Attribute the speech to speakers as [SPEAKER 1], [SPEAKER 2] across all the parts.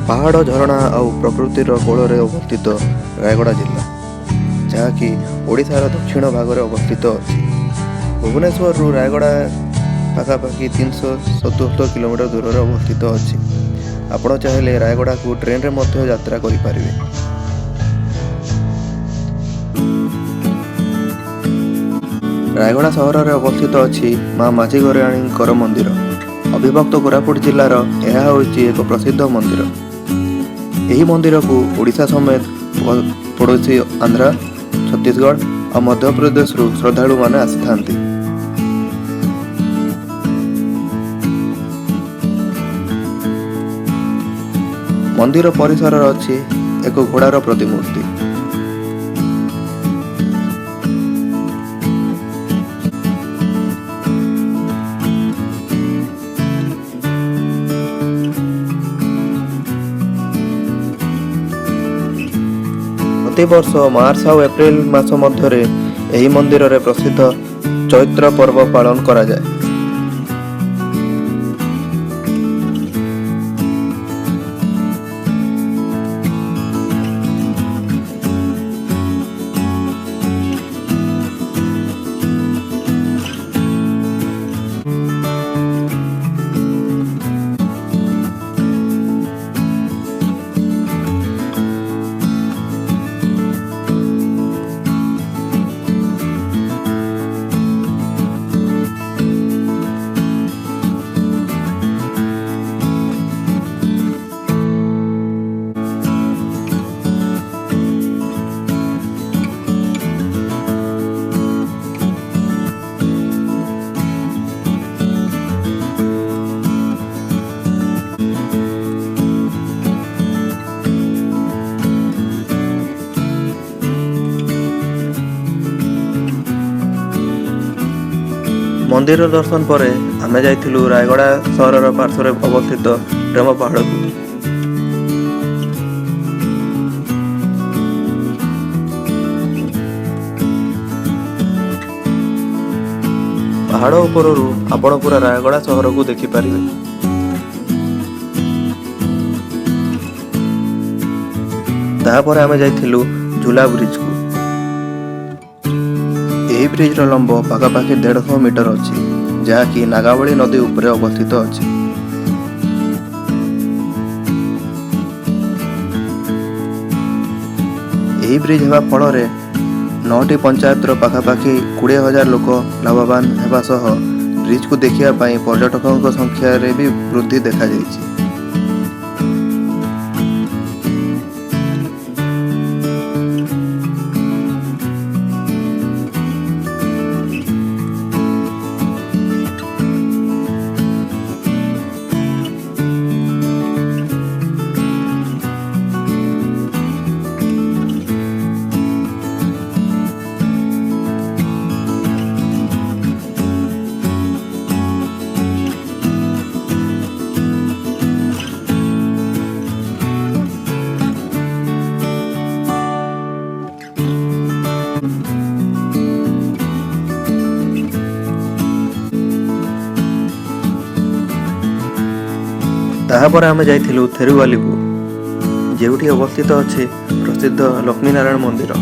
[SPEAKER 1] ପାହାଡ଼ ଝରଣା ଆଉ ପ୍ରକୃତିର କୋଳରେ ଅବସ୍ଥିତ ରାୟଗଡ଼ା ଜିଲ୍ଲା, ଯାହାକି ଓଡ଼ିଶାର ଦକ୍ଷିଣ ଭାଗରେ ଅବସ୍ଥିତ ଅଛି। ଭୁବନେଶ୍ୱରରୁ ରାୟଗଡ଼ା ପାଖାପାଖି 377 କିଲୋମିଟର ଦୂରରେ ଅବସ୍ଥିତ ଅଛି। ଆପଣ ଚାହିଁଲେ ରାୟଗଡ଼ାକୁ ଟ୍ରେନରେ ମଧ୍ୟ ଯାତ୍ରା କରିପାରିବେ। ରାୟଗଡ଼ା ସହରରେ ଅବସ୍ଥିତ ଅଛି ମା ମାଝିଘରିଆଣୀଙ୍କର ମନ୍ଦିର। ଅବିଭକ୍ତ କୋରାପୁଟ ଜିଲ୍ଲାର ଏହା ହେଉଛି ଏକ ପ୍ରସିଦ୍ଧ ମନ୍ଦିର। ଏହି ମନ୍ଦିରକୁ ଓଡ଼ିଶା ସମେତ ପଡ଼ୋଶୀ ଆନ୍ଧ୍ର, ଛତିଶଗଡ଼ ଆଉ ମଧ୍ୟପ୍ରଦେଶରୁ ଶ୍ରଦ୍ଧାଳୁମାନେ ଆସିଥାନ୍ତି। ମନ୍ଦିର ପରିସରରେ ଅଛି ଏକ ଘୋଡ଼ାର ପ୍ରତିମୂର୍ତ୍ତି। ପ୍ରତିବର୍ଷ ମାର୍ଚ୍ଚ ଆଉ ଏପ୍ରିଲ ମାସ ମଧ୍ୟରେ ଏହି ମନ୍ଦିରରେ ପ୍ରସିଦ୍ଧ ଚୈତ୍ର ପର୍ବ ପାଳନ କରାଯାଏ। ମନ୍ଦିର ଦର୍ଶନ ପରେ ଆମେ ଯାଇଥିଲୁ ରାୟଗଡ଼ା ସହରର ପାର୍ଶ୍ୱରେ ଅବସ୍ଥିତ ପ୍ରେମ ପାହାଡ଼କୁ। ପାହାଡ଼ ଉପରରୁ ଆପଣ ପୁରା ରାୟଗଡ଼ା ସହରକୁ ଦେଖିପାରିବେ। ତାପରେ ଆମେ ଯାଇଥିଲୁ ଝୁଲା ବ୍ରିଜକୁ। ଏହି ବ୍ରିଜର ଲମ୍ବ ପାଖାପାଖି 150 ମିଟର ଅଛି, ଯାହାକି ନାଗାବଳୀ ନଦୀ ଉପରେ ଅବସ୍ଥିତ ଅଛି। ଏହି ବ୍ରିଜ ହେବା ଫଳରେ 9ଟି ପଞ୍ଚାୟତର ପାଖାପାଖି 20,000 ଲୋକ ଲାଭବାନ ହେବା ସହ ବ୍ରିଜକୁ ଦେଖିବା ପାଇଁ ପର୍ଯ୍ୟଟକଙ୍କ ସଂଖ୍ୟାରେ ବି ବୃଦ୍ଧି ଦେଖାଯାଇଛି। ତାହାପରେ ଆମେ ଯାଇଥିଲୁ ଥେରୁବାଲିକୁ, ଯେଉଁଠି ଅବସ୍ଥିତ ଅଛି ପ୍ରସିଦ୍ଧ ଲକ୍ଷ୍ମୀନାରାୟଣ ମନ୍ଦିର।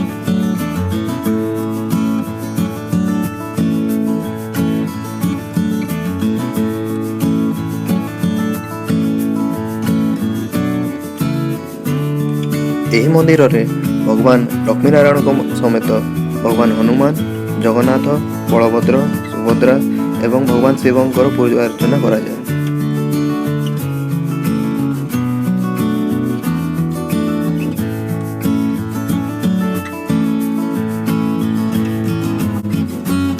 [SPEAKER 1] ଏହି ମନ୍ଦିରରେ ଭଗବାନ ଲକ୍ଷ୍ମୀନାରାୟଣଙ୍କ ସମେତ ଭଗବାନ ହନୁମାନ, ଜଗନ୍ନାଥ, ବଳଭଦ୍ର, ସୁଭଦ୍ରା ଏବଂ ଭଗବାନ ଶିବଙ୍କର ପୂଜା ଅର୍ଚ୍ଚନା କରାଯାଏ।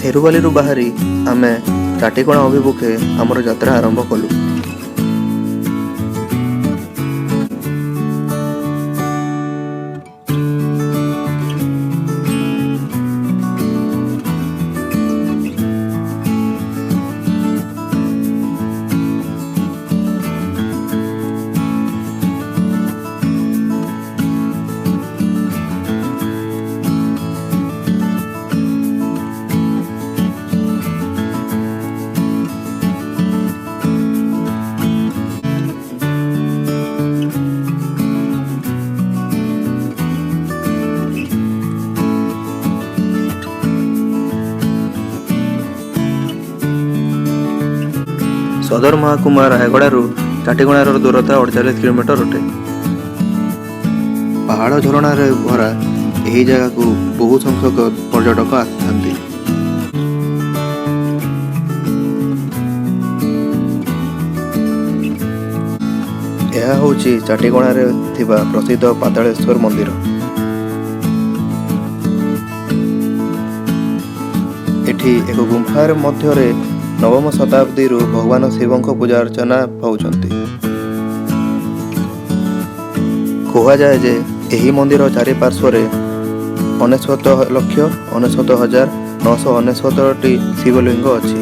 [SPEAKER 1] ଥେରୁବାଲିରୁ ବାହାରି ଆମେ ତାଟିକଣା ଅଭିମୁଖେ ଆମର ଯାତ୍ରା ଆରମ୍ଭ କଲୁ। ସଦର ମହକୁମା ରାୟଗଡ଼ାରୁ ଚାଟିଗଣାର ଦୂରତା 48 କିଲୋମିଟର ଅଟେ। ପାହାଡ଼ ଝରଣାରେ ଭରା ଏହି ଜାଗାକୁ ବହୁ ସଂଖ୍ୟକ ପର୍ଯ୍ୟଟକ ଆସିଥାନ୍ତି। ଏହା ହେଉଛି ଚାଟିଗଣାରେ ଥିବା ପ୍ରସିଦ୍ଧ ପାତାଳେଶ୍ୱର ମନ୍ଦିର। ଏଠି ଏକ ଗୁମ୍ଫାର ମଧ୍ୟରେ ନବମ ଶତାବ୍ଦୀରୁ ଭଗବାନ ଶିବଙ୍କ ପୂଜା ଅର୍ଚ୍ଚନା ପାଉଛନ୍ତି। କୁହାଯାଏ ଯେ ଏହି ମନ୍ଦିର ଚାରିପାର୍ଶ୍ୱରେ 99,99,999ଟି ଶିବଲିଙ୍ଗ ଅଛି।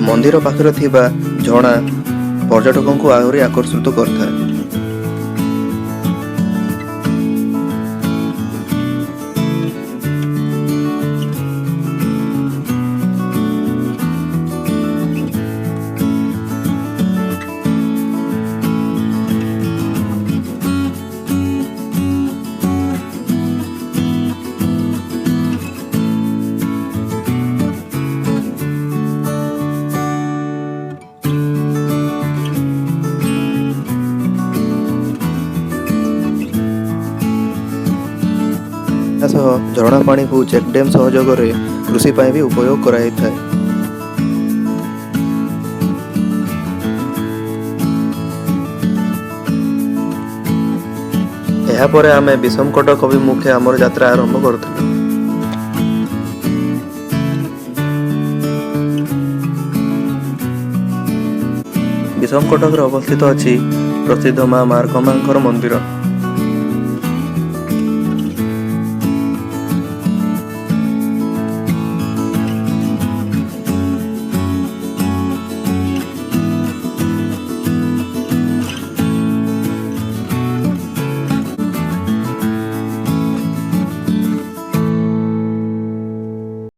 [SPEAKER 1] ମନ୍ଦିର ପାଖରେ ଥିବା ଝରଣା ପର୍ଯ୍ୟଟକଙ୍କୁ ଆହୁରି ଆକର୍ଷିତ କରିଥାଏ। ସହ ଝରଣା ପାଣିକୁ ଚେକ୍ ଡ୍ୟାମ୍ ସହଯୋଗରେ କୃଷି ପାଇଁ ବି ଉପଯୋଗ କରାଯାଇଥାଏ। ଏହାପରେ ଆମେ ବିଷମକଟକ ଅଭିମୁଖେ ଆମର ଯାତ୍ରା ଆରମ୍ଭ କରୁଥିଲୁ। ବିଷମକଟକରେ ଅବସ୍ଥିତ ଅଛି ପ୍ରସିଦ୍ଧ ମା ମାର୍କମାଙ୍କର ମନ୍ଦିର।